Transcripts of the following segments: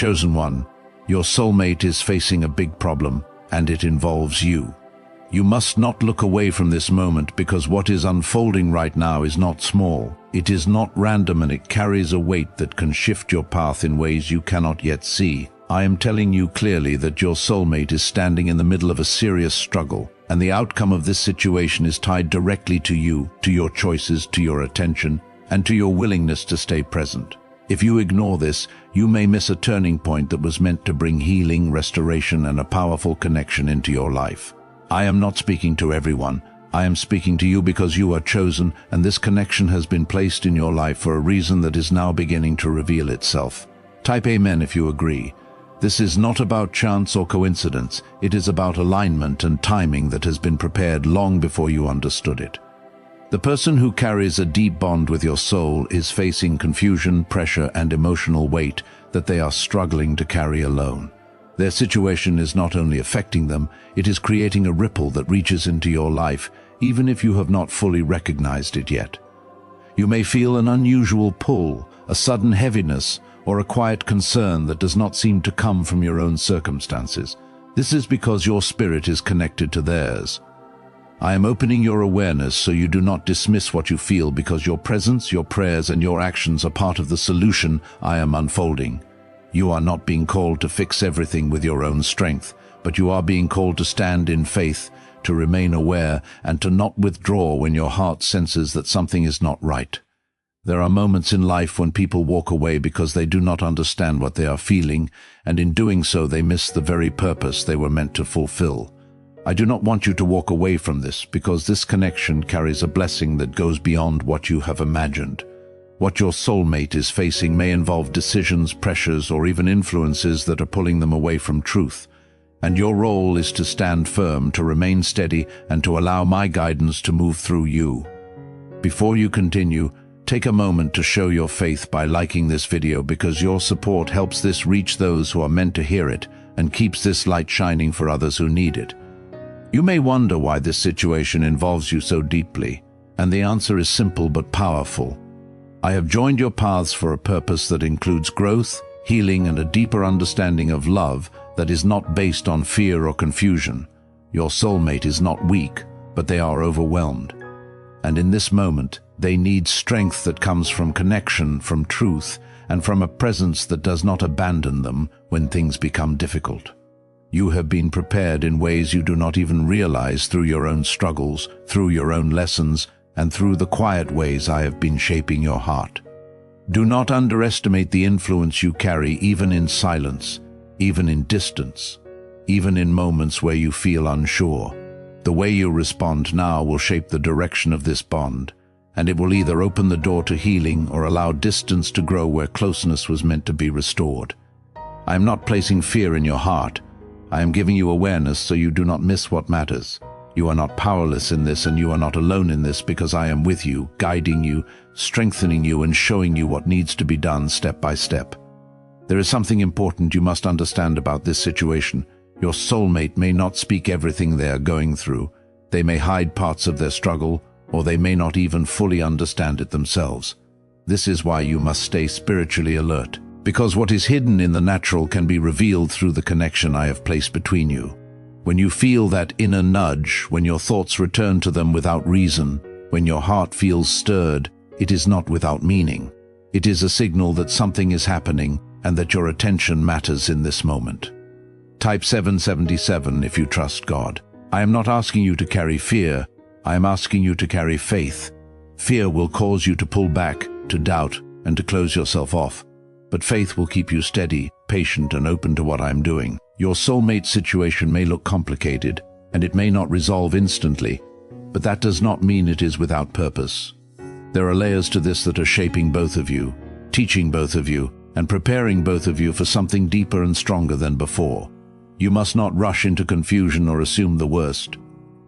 Chosen one, your soulmate is facing a big problem, and it involves you. You must not look away from this moment, because what is unfolding right now is not small. It is not random, and it carries a weight that can shift your path in ways you cannot yet see. I am telling you clearly that your soulmate is standing in the middle of a serious struggle, and the outcome of this situation is tied directly to you, to your choices, to your attention, and to your willingness to stay present. If you ignore this, you may miss a turning point that was meant to bring healing, restoration, and a powerful connection into your life. I am not speaking to everyone. I am speaking to you because you are chosen, and this connection has been placed in your life for a reason that is now beginning to reveal itself. Type Amen if you agree. This is not about chance or coincidence. It is about alignment and timing that has been prepared long before you understood it. The person who carries a deep bond with your soul is facing confusion, pressure, and emotional weight that they are struggling to carry alone. Their situation is not only affecting them, it is creating a ripple that reaches into your life, even if you have not fully recognized it yet. You may feel an unusual pull, a sudden heaviness, or a quiet concern that does not seem to come from your own circumstances. This is because your spirit is connected to theirs. I am opening your awareness so you do not dismiss what you feel, because your presence, your prayers, and your actions are part of the solution I am unfolding. You are not being called to fix everything with your own strength, but you are being called to stand in faith, to remain aware, and to not withdraw when your heart senses that something is not right. There are moments in life when people walk away because they do not understand what they are feeling, and in doing so they miss the very purpose they were meant to fulfill. I do not want you to walk away from this, because this connection carries a blessing that goes beyond what you have imagined. What your soulmate is facing may involve decisions, pressures, or even influences that are pulling them away from truth. And your role is to stand firm, to remain steady, and to allow my guidance to move through you. Before you continue, take a moment to show your faith by liking this video, because your support helps this reach those who are meant to hear it and keeps this light shining for others who need it. You may wonder why this situation involves you so deeply, and the answer is simple but powerful. I have joined your paths for a purpose that includes growth, healing, and a deeper understanding of love that is not based on fear or confusion. Your soulmate is not weak, but they are overwhelmed. And in this moment, they need strength that comes from connection, from truth, and from a presence that does not abandon them when things become difficult. You have been prepared in ways you do not even realize, through your own struggles, through your own lessons, and through the quiet ways I have been shaping your heart. Do not underestimate the influence you carry, even in silence, even in distance, even in moments where you feel unsure. The way you respond now will shape the direction of this bond, and it will either open the door to healing or allow distance to grow where closeness was meant to be restored. I am not placing fear in your heart. I am giving you awareness so you do not miss what matters. You are not powerless in this, and you are not alone in this, because I am with you, guiding you, strengthening you, and showing you what needs to be done step by step. There is something important you must understand about this situation. Your soulmate may not speak everything they are going through. They may hide parts of their struggle, or they may not even fully understand it themselves. This is why you must stay spiritually alert, because what is hidden in the natural can be revealed through the connection I have placed between you. When you feel that inner nudge, when your thoughts return to them without reason, when your heart feels stirred, it is not without meaning. It is a signal that something is happening and that your attention matters in this moment. Type 777 if you trust God. I am not asking you to carry fear. I am asking you to carry faith. Fear will cause you to pull back, to doubt, and to close yourself off. But faith will keep you steady, patient, and open to what I am doing. Your soulmate situation may look complicated, and it may not resolve instantly, but that does not mean it is without purpose. There are layers to this that are shaping both of you, teaching both of you, and preparing both of you for something deeper and stronger than before. You must not rush into confusion or assume the worst,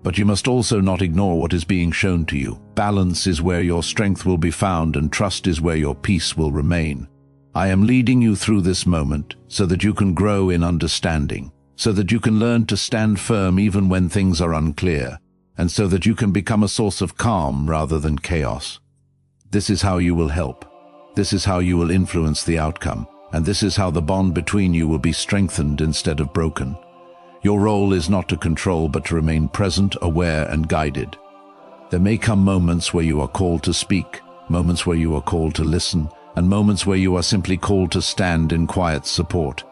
but you must also not ignore what is being shown to you. Balance is where your strength will be found, and trust is where your peace will remain. I am leading you through this moment so that you can grow in understanding, so that you can learn to stand firm even when things are unclear, and so that you can become a source of calm rather than chaos. This is how you will help. This is how you will influence the outcome, and this is how the bond between you will be strengthened instead of broken. Your role is not to control, but to remain present, aware, and guided. There may come moments where you are called to speak, moments where you are called to listen, and moments where you are simply called to stand in quiet support.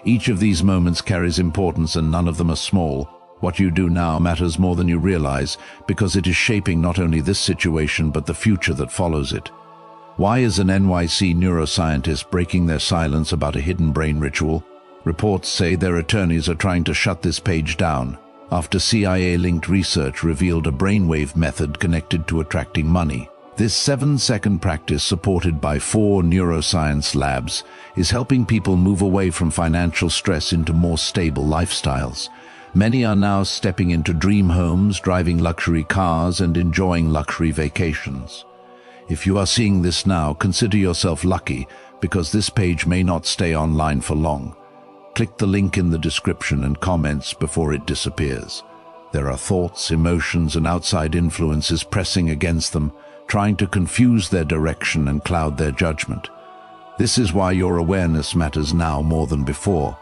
Each of these moments carries importance, and none of them are small. What you do now matters more than you realize, because it is shaping not only this situation but the future that follows it. Why is an NYC neuroscientist breaking their silence about a hidden brain ritual? Reports say their attorneys are trying to shut this page down after CIA-linked research revealed a brainwave method connected to attracting money. This 7-second practice, supported by 4 neuroscience labs, is helping people move away from financial stress into more stable lifestyles. Many are now stepping into dream homes, driving luxury cars, and enjoying luxury vacations. If you are seeing this now, consider yourself lucky, because this page may not stay online for long. Click the link in the description and comments before it disappears. There are thoughts, emotions, and outside influences pressing against them, trying to confuse their direction and cloud their judgment. This is why your awareness matters now more than before.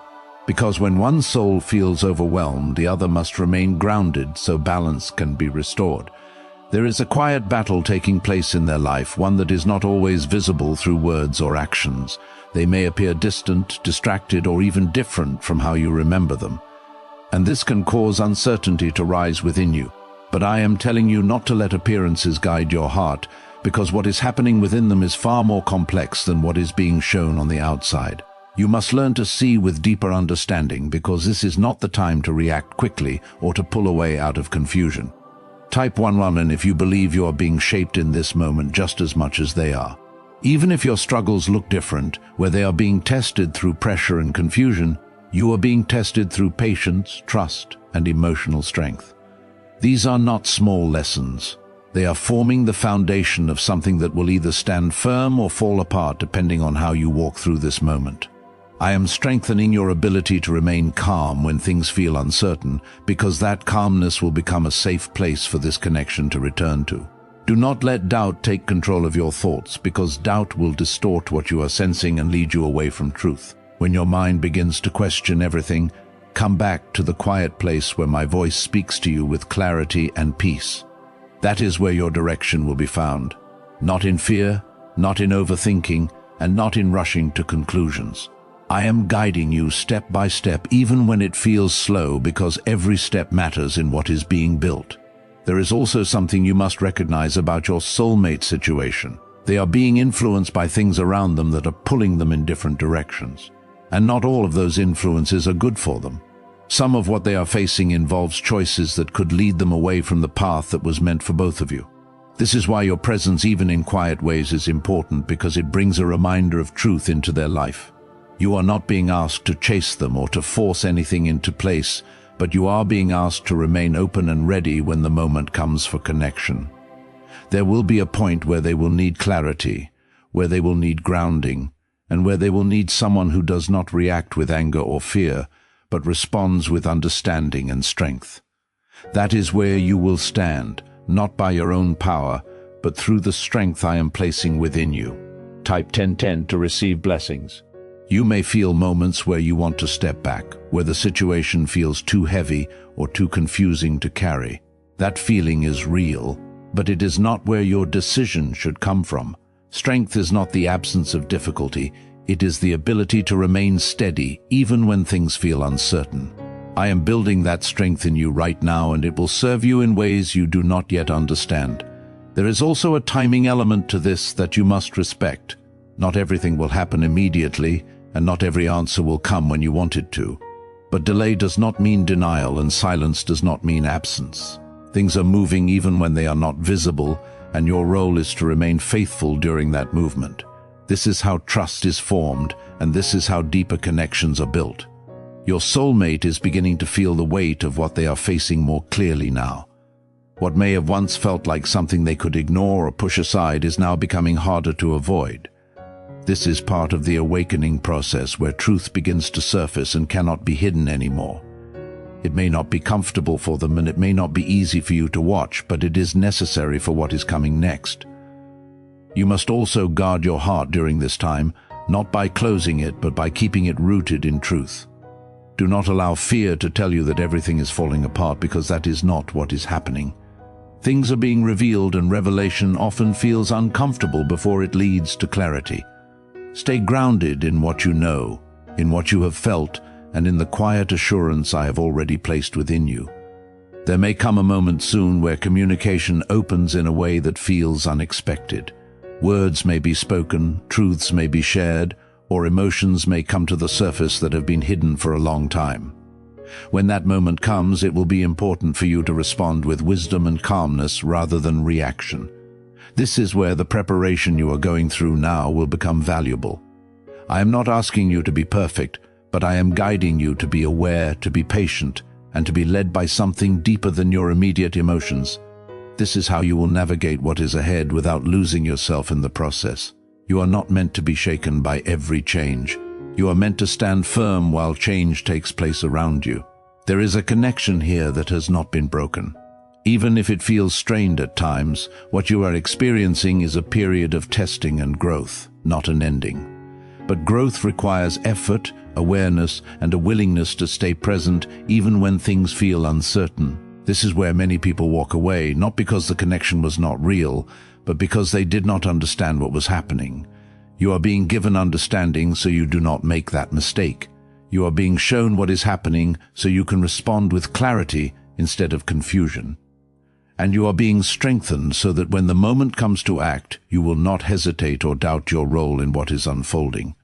Because when one soul feels overwhelmed, the other must remain grounded so balance can be restored. There is a quiet battle taking place in their life, one that is not always visible through words or actions. They may appear distant, distracted, or even different from how you remember them. And this can cause uncertainty to rise within you. But I am telling you not to let appearances guide your heart, because what is happening within them is far more complex than what is being shown on the outside. You must learn to see with deeper understanding, because this is not the time to react quickly or to pull away out of confusion. Type 11 if you believe you are being shaped in this moment just as much as they are. Even if your struggles look different, where they are being tested through pressure and confusion, you are being tested through patience, trust, and emotional strength. These are not small lessons. They are forming the foundation of something that will either stand firm or fall apart depending on how you walk through this moment. I am strengthening your ability to remain calm when things feel uncertain, because that calmness will become a safe place for this connection to return to. Do not let doubt take control of your thoughts, because doubt will distort what you are sensing and lead you away from truth. When your mind begins to question everything, come back to the quiet place where my voice speaks to you with clarity and peace. That is where your direction will be found. Not in fear, not in overthinking, and not in rushing to conclusions. I am guiding you step by step, even when it feels slow, because every step matters in what is being built. There is also something you must recognize about your soulmate situation. They are being influenced by things around them that are pulling them in different directions. And not all of those influences are good for them. Some of what they are facing involves choices that could lead them away from the path that was meant for both of you. This is why your presence, even in quiet ways, is important, because it brings a reminder of truth into their life. You are not being asked to chase them or to force anything into place, but you are being asked to remain open and ready when the moment comes for connection. There will be a point where they will need clarity, where they will need grounding, and where they will need someone who does not react with anger or fear, but responds with understanding and strength. That is where you will stand, not by your own power, but through the strength I am placing within you. Type 1010 to receive blessings. You may feel moments where you want to step back, where the situation feels too heavy or too confusing to carry. That feeling is real, but it is not where your decision should come from. Strength is not the absence of difficulty, it is the ability to remain steady even when things feel uncertain. I am building that strength in you right now, and it will serve you in ways you do not yet understand. There is also a timing element to this that you must respect. Not everything will happen immediately, and not every answer will come when you want it to. But delay does not mean denial, and silence does not mean absence. Things are moving even when they are not visible, and your role is to remain faithful during that movement. This is how trust is formed, and this is how deeper connections are built. Your soulmate is beginning to feel the weight of what they are facing more clearly now. What may have once felt like something they could ignore or push aside is now becoming harder to avoid. This is part of the awakening process, where truth begins to surface and cannot be hidden anymore. It may not be comfortable for them, and it may not be easy for you to watch, but it is necessary for what is coming next. You must also guard your heart during this time, not by closing it, but by keeping it rooted in truth. Do not allow fear to tell you that everything is falling apart, because that is not what is happening. Things are being revealed, and revelation often feels uncomfortable before it leads to clarity. Stay grounded in what you know, in what you have felt, and in the quiet assurance I have already placed within you. There may come a moment soon where communication opens in a way that feels unexpected. Words may be spoken, truths may be shared, or emotions may come to the surface that have been hidden for a long time. When that moment comes, it will be important for you to respond with wisdom and calmness rather than reaction. This is where the preparation you are going through now will become valuable. I am not asking you to be perfect, but I am guiding you to be aware, to be patient, and to be led by something deeper than your immediate emotions. This is how you will navigate what is ahead without losing yourself in the process. You are not meant to be shaken by every change. You are meant to stand firm while change takes place around you. There is a connection here that has not been broken. Even if it feels strained at times, what you are experiencing is a period of testing and growth, not an ending. But growth requires effort, awareness, and a willingness to stay present even when things feel uncertain. This is where many people walk away, not because the connection was not real, but because they did not understand what was happening. You are being given understanding so you do not make that mistake. You are being shown what is happening so you can respond with clarity instead of confusion. And you are being strengthened so that when the moment comes to act, you will not hesitate or doubt your role in what is unfolding.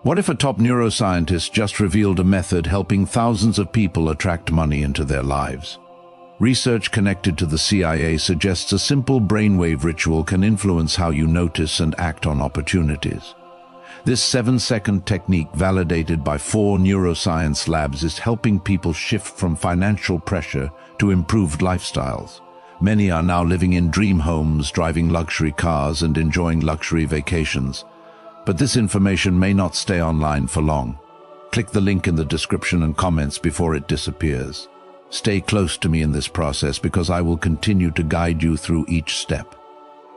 What if a top neuroscientist just revealed a method helping thousands of people attract money into their lives? Research connected to the CIA suggests a simple brainwave ritual can influence how you notice and act on opportunities. This 7-second technique, validated by 4 neuroscience labs, is helping people shift from financial pressure to improved lifestyles. Many are now living in dream homes, driving luxury cars, and enjoying luxury vacations. But this information may not stay online for long. Click the link in the description and comments before it disappears. Stay close to me in this process, because I will continue to guide you through each step.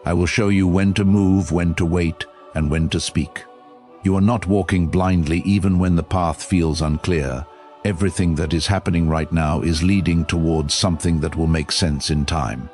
I will show you when to move, when to wait, and when to speak. You are not walking blindly even when the path feels unclear. Everything that is happening right now is leading towards something that will make sense in time.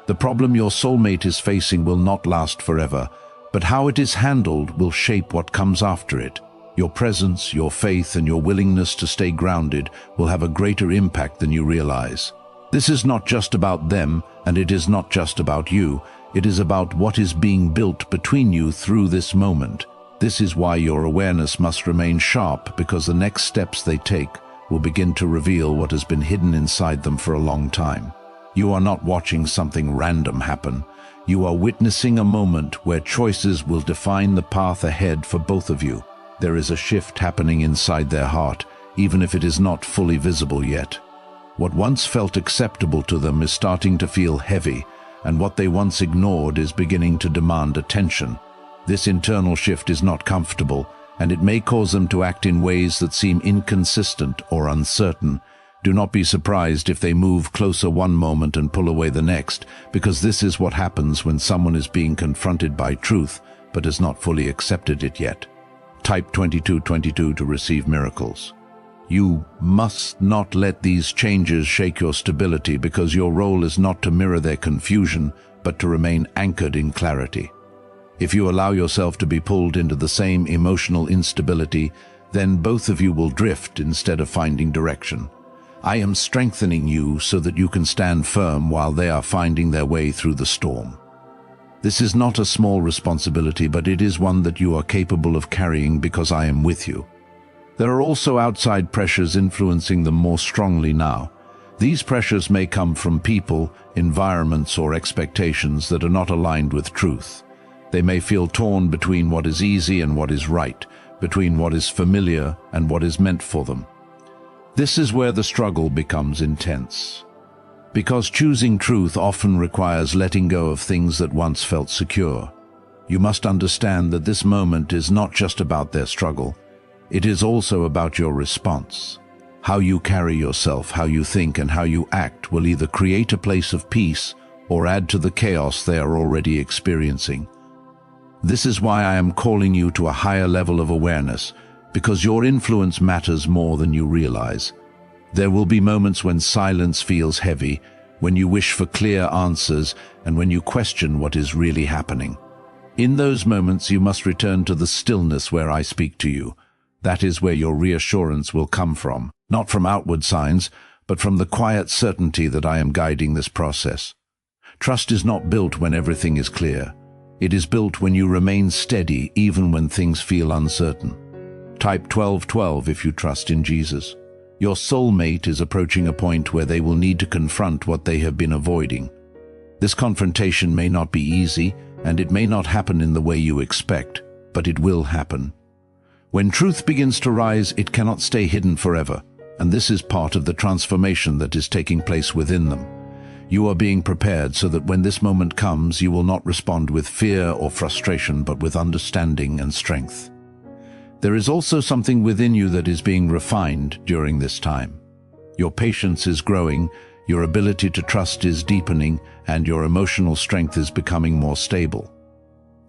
The problem your soulmate is facing will not last forever, but how it is handled will shape what comes after it. Your presence, your faith, and your willingness to stay grounded will have a greater impact than you realize. This is not just about them, and it is not just about you. It is about what is being built between you through this moment. This is why your awareness must remain sharp, because the next steps they take will begin to reveal what has been hidden inside them for a long time. You are not watching something random happen. You are witnessing a moment where choices will define the path ahead for both of you. There is a shift happening inside their heart, even if it is not fully visible yet. What once felt acceptable to them is starting to feel heavy, and what they once ignored is beginning to demand attention. This internal shift is not comfortable, and it may cause them to act in ways that seem inconsistent or uncertain. Do not be surprised if they move closer one moment and pull away the next, because this is what happens when someone is being confronted by truth but has not fully accepted it yet. Type 2222 to receive miracles. You must not let these changes shake your stability, because your role is not to mirror their confusion, but to remain anchored in clarity. If you allow yourself to be pulled into the same emotional instability, then both of you will drift instead of finding direction. I am strengthening you so that you can stand firm while they are finding their way through the storm. This is not a small responsibility, but it is one that you are capable of carrying, because I am with you. There are also outside pressures influencing them more strongly now. These pressures may come from people, environments, or expectations that are not aligned with truth. They may feel torn between what is easy and what is right, between what is familiar and what is meant for them. This is where the struggle becomes intense. Because choosing truth often requires letting go of things that once felt secure. You must understand that this moment is not just about their struggle. It is also about your response. How you carry yourself, how you think, and how you act will either create a place of peace or add to the chaos they are already experiencing. This is why I am calling you to a higher level of awareness, because your influence matters more than you realize. There will be moments when silence feels heavy, when you wish for clear answers, and when you question what is really happening. In those moments, you must return to the stillness where I speak to you. That is where your reassurance will come from, not from outward signs, but from the quiet certainty that I am guiding this process. Trust is not built when everything is clear. It is built when you remain steady even when things feel uncertain. Type 1212 if you trust in Jesus. Your soulmate is approaching a point where they will need to confront what they have been avoiding. This confrontation may not be easy, and it may not happen in the way you expect, but it will happen. When truth begins to rise, it cannot stay hidden forever, and this is part of the transformation that is taking place within them. You are being prepared so that when this moment comes, you will not respond with fear or frustration, but with understanding and strength. There is also something within you that is being refined during this time. Your patience is growing, your ability to trust is deepening, and your emotional strength is becoming more stable.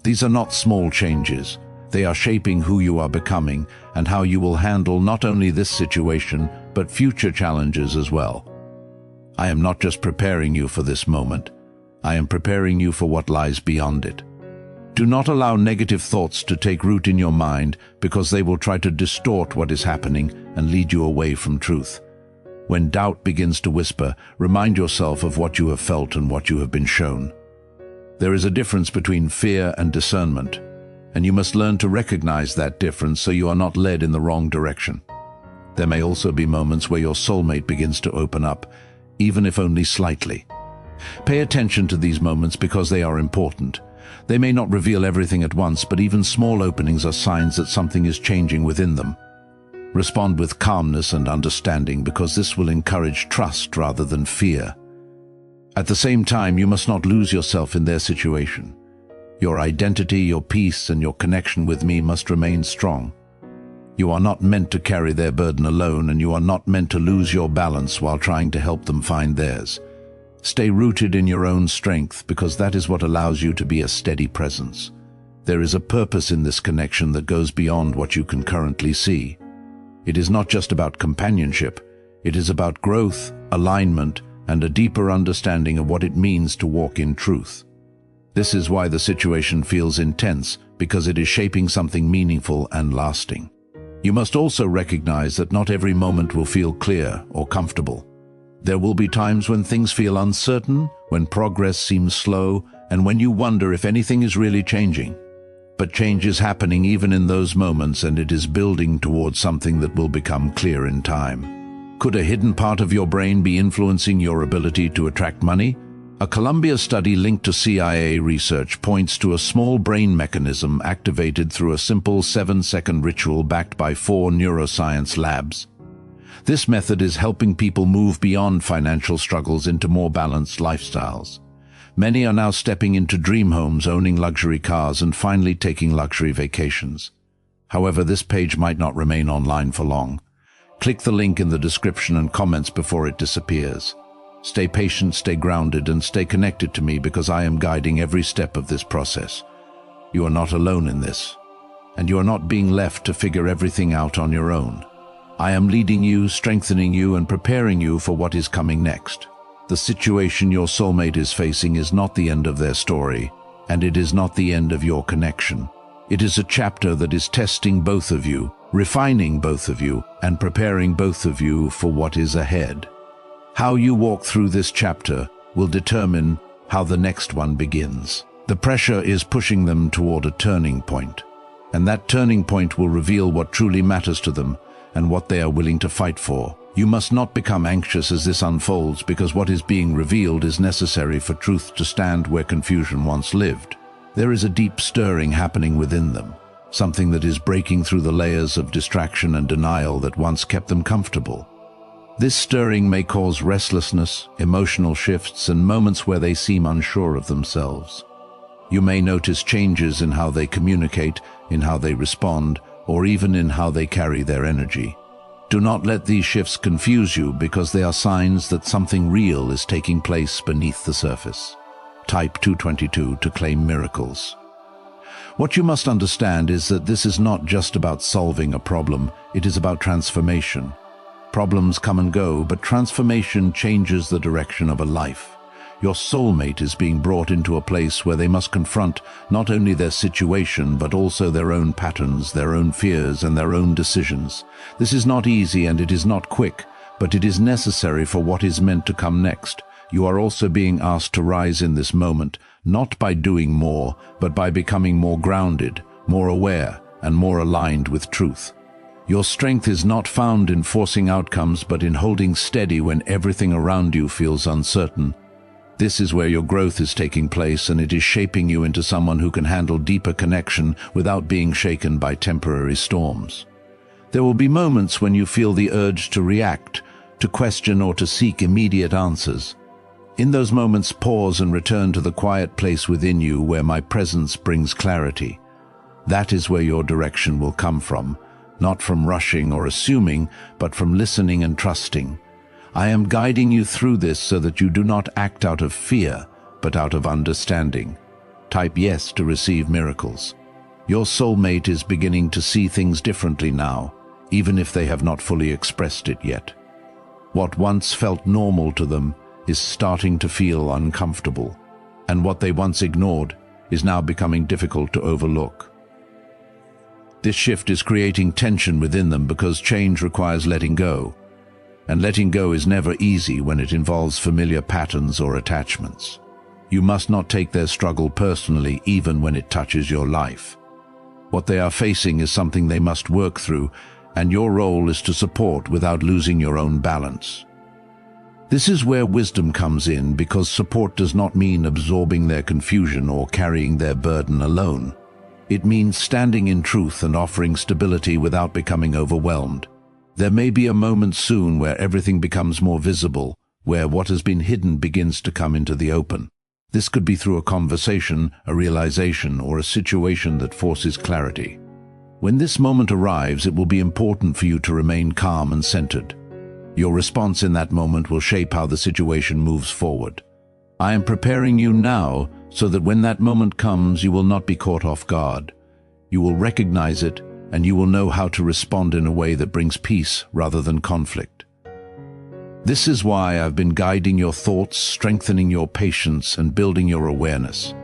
These are not small changes. They are shaping who you are becoming and how you will handle not only this situation, but future challenges as well. I am not just preparing you for this moment. I am preparing you for what lies beyond it. Do not allow negative thoughts to take root in your mind, because they will try to distort what is happening and lead you away from truth. When doubt begins to whisper, remind yourself of what you have felt and what you have been shown. There is a difference between fear and discernment, and you must learn to recognize that difference so you are not led in the wrong direction. There may also be moments where your soulmate begins to open up, even if only slightly. Pay attention to these moments because they are important. They may not reveal everything at once, but even small openings are signs that something is changing within them. Respond with calmness and understanding, because this will encourage trust rather than fear. At the same time, you must not lose yourself in their situation. Your identity, your peace, and your connection with me must remain strong. You are not meant to carry their burden alone, and you are not meant to lose your balance while trying to help them find theirs. Stay rooted in your own strength, because that is what allows you to be a steady presence. There is a purpose in this connection that goes beyond what you can currently see. It is not just about companionship. It is about growth, alignment, and a deeper understanding of what it means to walk in truth. This is why the situation feels intense, because it is shaping something meaningful and lasting. You must also recognize that not every moment will feel clear or comfortable. There will be times when things feel uncertain, when progress seems slow, and when you wonder if anything is really changing. But change is happening even in those moments, and it is building towards something that will become clear in time. Could a hidden part of your brain be influencing your ability to attract money? A Columbia study linked to CIA research points to a small brain mechanism activated through a simple 7-second ritual backed by 4 neuroscience labs. This method is helping people move beyond financial struggles into more balanced lifestyles. Many are now stepping into dream homes, owning luxury cars, and finally taking luxury vacations. However, this page might not remain online for long. Click the link in the description and comments before it disappears. Stay patient, stay grounded, and stay connected to me, because I am guiding every step of this process. You are not alone in this, and you are not being left to figure everything out on your own. I am leading you, strengthening you, and preparing you for what is coming next. The situation your soulmate is facing is not the end of their story, and it is not the end of your connection. It is a chapter that is testing both of you, refining both of you, and preparing both of you for what is ahead. How you walk through this chapter will determine how the next one begins. The pressure is pushing them toward a turning point, and that turning point will reveal what truly matters to them and what they are willing to fight for. You must not become anxious as this unfolds, because what is being revealed is necessary for truth to stand where confusion once lived. There is a deep stirring happening within them, something that is breaking through the layers of distraction and denial that once kept them comfortable. This stirring may cause restlessness, emotional shifts, and moments where they seem unsure of themselves. You may notice changes in how they communicate, in how they respond, or even in how they carry their energy. Do not let these shifts confuse you, because they are signs that something real is taking place beneath the surface. Type 222 to claim miracles. What you must understand is that this is not just about solving a problem, it is about transformation. Problems come and go, but transformation changes the direction of a life. Your soulmate is being brought into a place where they must confront not only their situation, but also their own patterns, their own fears, and their own decisions. This is not easy and it is not quick, but it is necessary for what is meant to come next. You are also being asked to rise in this moment, not by doing more, but by becoming more grounded, more aware, and more aligned with truth. Your strength is not found in forcing outcomes, but in holding steady when everything around you feels uncertain. This is where your growth is taking place, and it is shaping you into someone who can handle deeper connection without being shaken by temporary storms. There will be moments when you feel the urge to react, to question, or to seek immediate answers. In those moments, pause and return to the quiet place within you where my presence brings clarity. That is where your direction will come from, not from rushing or assuming, but from listening and trusting. I am guiding you through this so that you do not act out of fear, but out of understanding. Type yes to receive miracles. Your soulmate is beginning to see things differently now, even if they have not fully expressed it yet. What once felt normal to them is starting to feel uncomfortable, and what they once ignored is now becoming difficult to overlook. This shift is creating tension within them because change requires letting go. And letting go is never easy when it involves familiar patterns or attachments. You must not take their struggle personally, even when it touches your life. What they are facing is something they must work through, and your role is to support without losing your own balance. This is where wisdom comes in, because support does not mean absorbing their confusion or carrying their burden alone. It means standing in truth and offering stability without becoming overwhelmed. There may be a moment soon where everything becomes more visible, where what has been hidden begins to come into the open. This could be through a conversation, a realization, or a situation that forces clarity. When this moment arrives, it will be important for you to remain calm and centered. Your response in that moment will shape how the situation moves forward. I am preparing you now so that when that moment comes, you will not be caught off guard. You will recognize it, and you will know how to respond in a way that brings peace rather than conflict. This is why I've been guiding your thoughts, strengthening your patience, and building your awareness.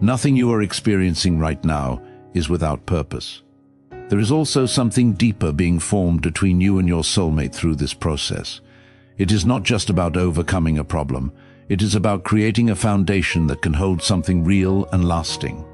Nothing you are experiencing right now is without purpose. There is also something deeper being formed between you and your soulmate through this process. It is not just about overcoming a problem. It is about creating a foundation that can hold something real and lasting.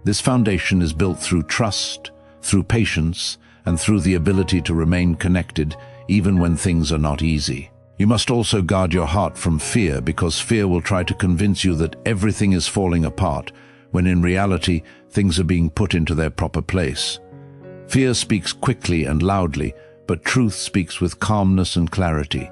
This foundation is built through trust, through patience, and through the ability to remain connected even when things are not easy. You must also guard your heart from fear, because fear will try to convince you that everything is falling apart, when in reality things are being put into their proper place. Fear speaks quickly and loudly, but truth speaks with calmness and clarity.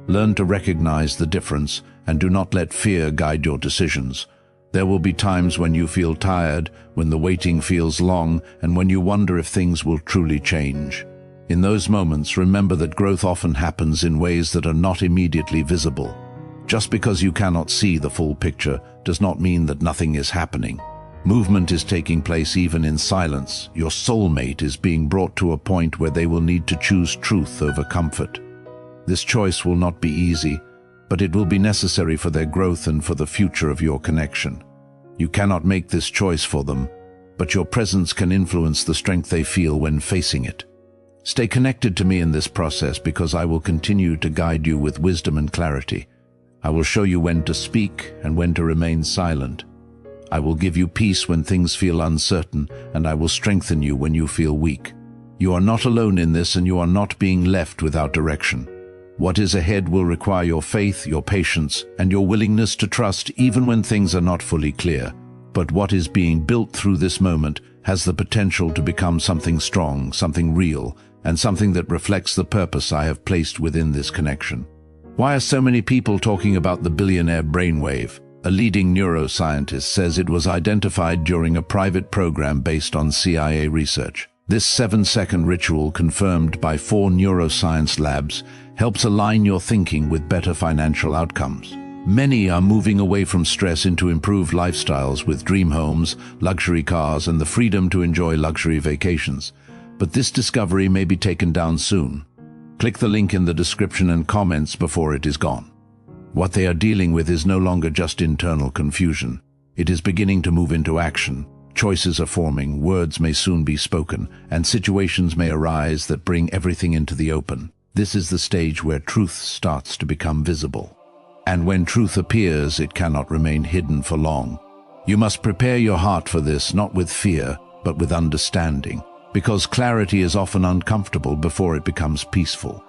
Learn to recognize the difference, and do not let fear guide your decisions. There will be times when you feel tired, when the waiting feels long, and when you wonder if things will truly change. In those moments, remember that growth often happens in ways that are not immediately visible. Just because you cannot see the full picture does not mean that nothing is happening. Movement is taking place even in silence. Your soulmate is being brought to a point where they will need to choose truth over comfort. This choice will not be easy, but it will be necessary for their growth and for the future of your connection. You cannot make this choice for them, but your presence can influence the strength they feel when facing it. Stay connected to me in this process, because I will continue to guide you with wisdom and clarity. I will show you when to speak and when to remain silent. I will give you peace when things feel uncertain, and I will strengthen you when you feel weak. You are not alone in this, and you are not being left without direction. What is ahead will require your faith, your patience, and your willingness to trust even when things are not fully clear. But what is being built through this moment has the potential to become something strong, something real, and something that reflects the purpose I have placed within this connection. Why are so many people talking about the billionaire brainwave? A leading neuroscientist says it was identified during a private program based on CIA research. This 7-second ritual, confirmed by 4 neuroscience labs, helps align your thinking with better financial outcomes. Many are moving away from stress into improved lifestyles with dream homes, luxury cars, and the freedom to enjoy luxury vacations. But this discovery may be taken down soon. Click the link in the description and comments before it is gone. What they are dealing with is no longer just internal confusion. It is beginning to move into action. Choices are forming, words may soon be spoken, and situations may arise that bring everything into the open. This is the stage where truth starts to become visible. And when truth appears, it cannot remain hidden for long. You must prepare your heart for this, not with fear, but with understanding, because clarity is often uncomfortable before it becomes peaceful.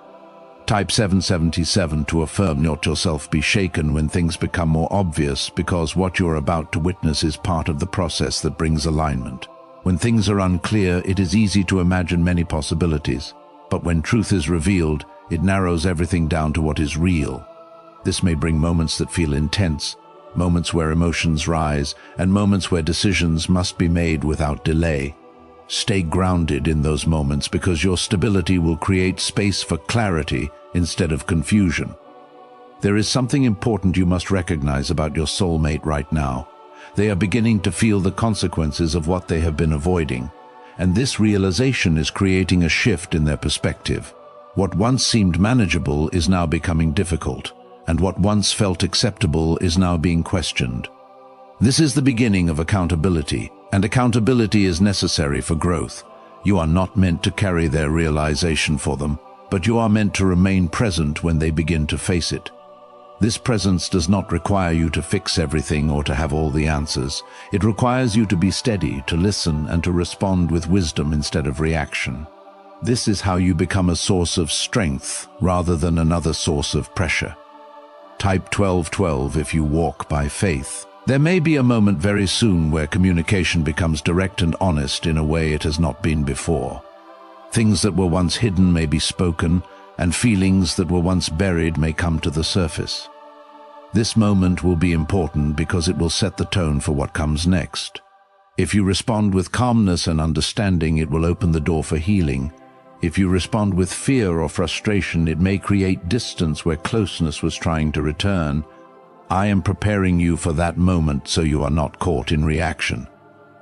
Type 777 to affirm, not yourself be shaken when things become more obvious, because what you're about to witness is part of the process that brings alignment. When things are unclear, it is easy to imagine many possibilities, but when truth is revealed, it narrows everything down to what is real. This may bring moments that feel intense, moments where emotions rise, and moments where decisions must be made without delay. Stay grounded in those moments, because your stability will create space for clarity instead of confusion. There is something important you must recognize about your soulmate right now. They are beginning to feel the consequences of what they have been avoiding, and this realization is creating a shift in their perspective. What once seemed manageable is now becoming difficult, and what once felt acceptable is now being questioned. This is the beginning of accountability, and accountability is necessary for growth. You are not meant to carry their realization for them, but you are meant to remain present when they begin to face it. This presence does not require you to fix everything or to have all the answers. It requires you to be steady, to listen, and to respond with wisdom instead of reaction. This is how you become a source of strength rather than another source of pressure. Type 1212 if you walk by faith. There may be a moment very soon where communication becomes direct and honest in a way it has not been before. Things that were once hidden may be spoken, and feelings that were once buried may come to the surface. This moment will be important because it will set the tone for what comes next. If you respond with calmness and understanding, it will open the door for healing. If you respond with fear or frustration, it may create distance where closeness was trying to return. I am preparing you for that moment so you are not caught in reaction.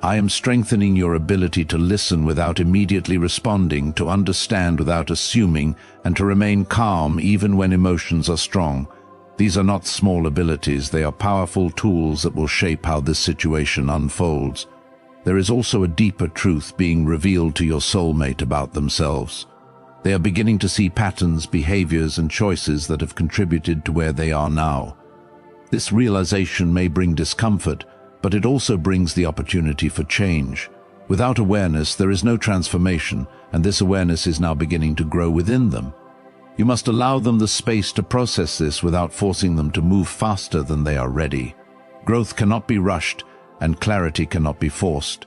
I am strengthening your ability to listen without immediately responding, to understand without assuming, and to remain calm even when emotions are strong. These are not small abilities, they are powerful tools that will shape how this situation unfolds. There is also a deeper truth being revealed to your soulmate about themselves. They are beginning to see patterns, behaviors, and choices that have contributed to where they are now. This realization may bring discomfort, but it also brings the opportunity for change. Without awareness, there is no transformation, and this awareness is now beginning to grow within them. You must allow them the space to process this without forcing them to move faster than they are ready. Growth cannot be rushed, and clarity cannot be forced.